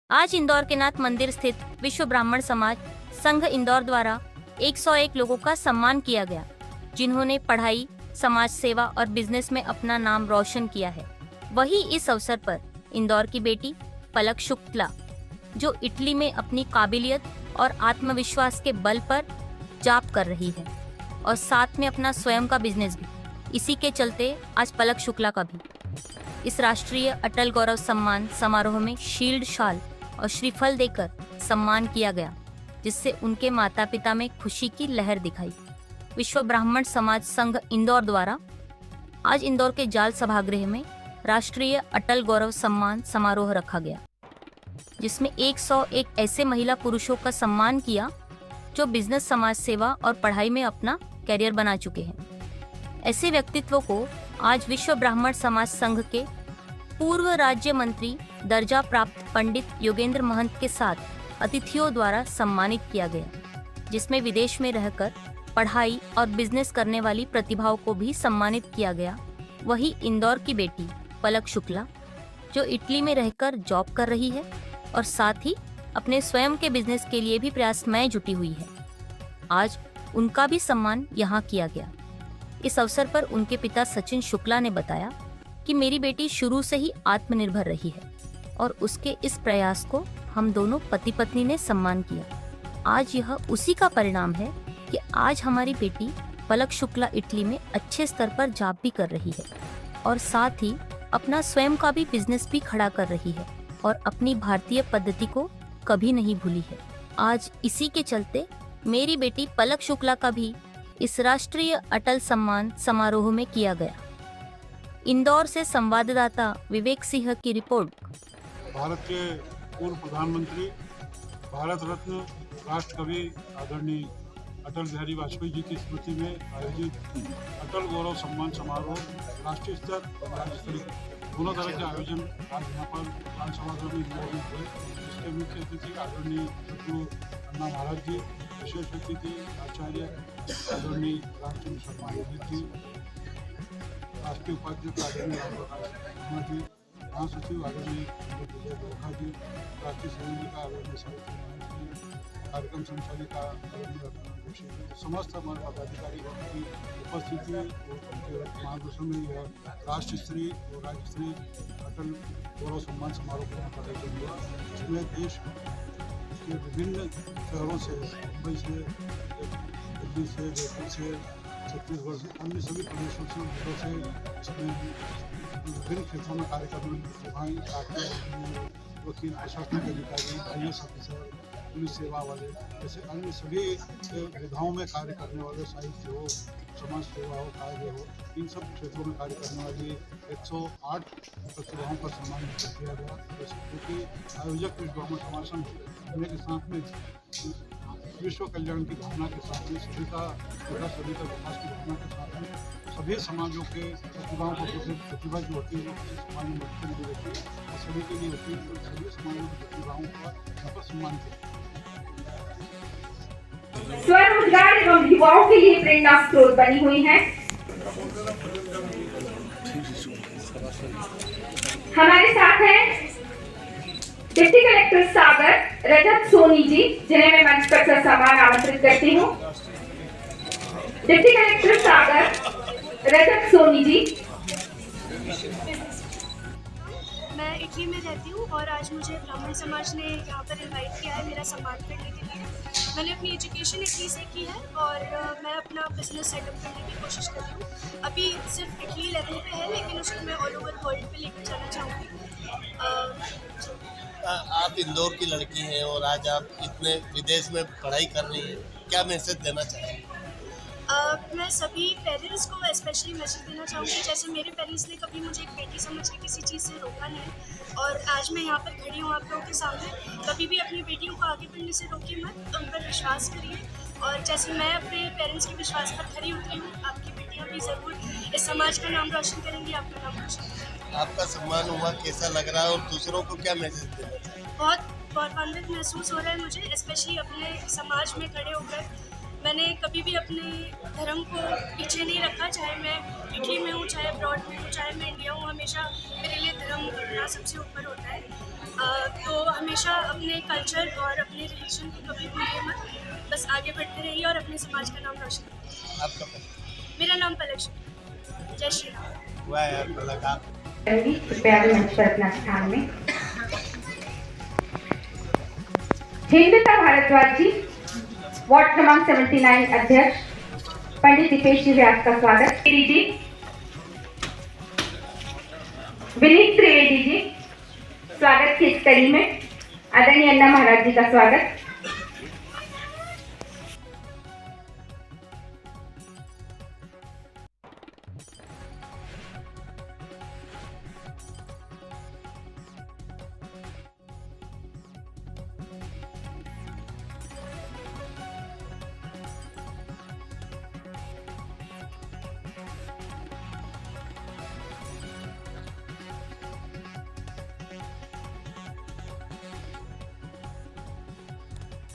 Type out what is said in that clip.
आज इंदौर के नाथ मंदिर स्थित विश्व ब्राह्मण समाज संघ इंदौर द्वारा 101 लोगों का सम्मान किया गया, जिन्होंने पढ़ाई, समाज सेवा और बिजनेस में अपना नाम रोशन किया है। वहीं इस अवसर पर इंदौर की बेटी पलक शुक्ला, जो इटली में अपनी काबिलियत और आत्मविश्वास के बल पर जॉब कर रही है और साथ में अपना स्वयं का बिजनेस भी, इसी के चलते आज पलक शुक्ला का भी इस राष्ट्रीय अटल गौरव सम्मान समारोह में शील्ड, शाल और श्रीफल देकर सम्मान किया गया, जिससे उनके माता पिता में खुशी की लहर दिखाई। विश्व ब्राह्मण समाज संघ इंदौर द्वारा आज इंदौर के जाल सभागृह में राष्ट्रीय अटल गौरव सम्मान समारोह रखा गया, जिसमें 101 ऐसे महिला पुरुषों का सम्मान किया जो बिजनेस, समाज सेवा और पढ़ाई में अपना कैरियर बना चुके हैं। ऐसे व्यक्तित्वों को आज विश्व ब्राह्मण समाज संघ के पूर्व राज्य मंत्री दर्जा प्राप्त पंडित योगेंद्र महंत के साथ अतिथियों द्वारा सम्मानित किया गया, जिसमें विदेश में रहकर पढ़ाई और बिजनेस करने वाली प्रतिभाओं को भी सम्मानित किया गया। वहीं इंदौर की बेटी पलक शुक्ला, जो इटली में रहकर जॉब कर रही है और साथ ही अपने स्वयं के बिजनेस के लिए भी प्रयासमय जुटी हुई है, आज उनका भी सम्मान यहाँ किया गया। इस अवसर पर उनके पिता सचिन शुक्ला ने बताया कि मेरी बेटी शुरू से ही आत्मनिर्भर रही है और उसके इस प्रयास को हम दोनों पति पत्नी ने सम्मान किया। आज यह उसी का परिणाम है कि आज हमारी बेटी पलक शुक्ला इटली में अच्छे स्तर पर जॉब भी कर रही है और साथ ही अपना स्वयं का भी बिजनेस भी खड़ा कर रही है और अपनी भारतीय पद्धति को कभी नहीं भूली है। आज इसी के चलते मेरी बेटी पलक शुक्ला का भी इस राष्ट्रीय अटल सम्मान समारोह में किया गया। इंदौर से संवाददाता विवेक सिंह की रिपोर्ट। भारत के पूर्व प्रधानमंत्री, भारत रत्न, राष्ट्र कवि आदरणीय अटल बिहारी वाजपेयी जी की स्मृति में आयोजित अटल गौरव सम्मान समारोह राष्ट्रीय स्तर और राज्य स्तरीय दोनों तरह के आयोजन आज यहाँ पर विधानसभा में इंदौर में हुए। इसके मुख्य अतिथि आदरणीय सदगुरु अन्ना महाराज जी, विशेष अतिथि आचार्य आदरणीय रामचंद्र शर्मा जी, राष्ट्रीय उपाध्यक्ष आदरणीय शर्मा जी, महासचिव आदरणीय विजय गोरखा जी, राष्ट्रीय संयोजिका आदरणीय सावित्री जी, कार्यक्रम संचालिका आदरणीय रत्ना जोशी जी, समस्त हमारे पदाधिकारी की उपस्थिति और उनके मार्गदर्शन में यह राष्ट्र स्तरीय और राज्य स्तरीय अटल गौरव सम्मान समारोह का आयोजन हुआ। इसमें देश के विभिन्न शहरों से, मुंबई से, दिल्ली से, जयपुर से, छत्तीसगढ़ से, अन्य सभी प्रदेशों से, जिलों से इसमें विभिन्न क्षेत्रों में कार्य करने वाली प्रतिभाएं, डॉक्टर, वकील, प्रशासनिक अधिकारी, IAS ऑफिसर, पुलिस सेवा वाले, जैसे अन्य सभी विधाओं में कार्य करने वाले, साहित्य हो, समाज सेवा हो, कार्य हो, इन सब क्षेत्रों में कार्य करने वाली 108 प्रतिभाओं का सम्मान किया गया। क्योंकि आयोजक विश्व ब्राह्मण समाज संघ होने के साथ में विश्व कल्याण की भावना के साथ में सभी का विकास की भावना के साथ में सभी समाजों के प्रतिभाओं को, प्रतिभा जो होती है समाज में नहीं होती है, सभी के लिए होती है, सभी समाजों की प्रतिभाओं का यहाँ पर सम्मान किया। स्वरोजगार एवं युवाओं के लिए प्रेरणा स्रोत बनी हुई है। हमारे साथ हैं डिप्टी कलेक्टर सागर रजत सोनी जी, जिन्हें मैं मंच पर सम्मान आमंत्रित करती हूँ। डिप्टी कलेक्टर सागर रजत सोनी जी। मैं इटली में रहती हूँ और आज मुझे ब्राह्मण समाज ने यहाँ पर इनवाइट किया है मेरा सम्मान करने के लिए। मैंने अपनी एजुकेशन इटली से की है और मैं अपना बिजनेस सेटअप करने की कोशिश कर रही हूँ। अभी सिर्फ इटली लेवल पे है, लेकिन उसको मैं ऑल ओवर वर्ल्ड पे लेकर जाना चाहूँगी। आप इंदौर की लड़की हैं और आज आप इतने विदेश में पढ़ाई कर रही हैं, क्या मैसेज देना चाहेंगे? मैं सभी पेरेंट्स को स्पेशली मैसेज देना चाहूँगी, जैसे मेरे पेरेंट्स ने कभी मुझे एक बेटी समझ के किसी चीज़ से रोका नहीं और आज मैं यहाँ पर खड़ी हूँ आप लोगों के सामने। कभी भी अपनी बेटियों को आगे बढ़ने से रोकिए मत, उन पर विश्वास करिए और जैसे मैं अपने पेरेंट्स के विश्वास पर खड़ी उतरी हूँ, आपकी बेटियाँ भी ज़रूर इस समाज का नाम रोशन करेंगी, आपका नाम रोशन करेंगी। आपका सम्मान हुआ, कैसा लग रहा है और दूसरों को क्या मैसेज देना चाहिए? बहुत गौरवान्वित महसूस हो रहा है मुझे, स्पेशली अपने समाज में खड़े होकर। मैंने कभी भी अपने धर्म को पीछे नहीं रखा, चाहे मैं इटली में हूँ, चाहे अब्रॉड में हूँ, चाहे मैं इंडिया हूँ, हमेशा मेरे लिए धर्म अपना सबसे ऊपर होता है। तो हमेशा अपने कल्चर और अपने रिलीजन को कभी भूलिए मत, बस आगे बढ़ते रहिए और अपने समाज का नाम रोशन करिए। आपका परिचय? मेरा नाम पलक शुक्ला। जय श्री राम। हुआ है पलक आप? कृपया मंच पर अपना स्थान में। हिंदुता भारद्वाज जी, वार्ड क्रमांक 79 अध्यक्ष पंडित दीपेश जी व्यास का स्वागत। जी विनीत त्रिवेदी जी, स्वागत की इस कड़ी में आदरणीय अन्ना महाराज जी का स्वागत।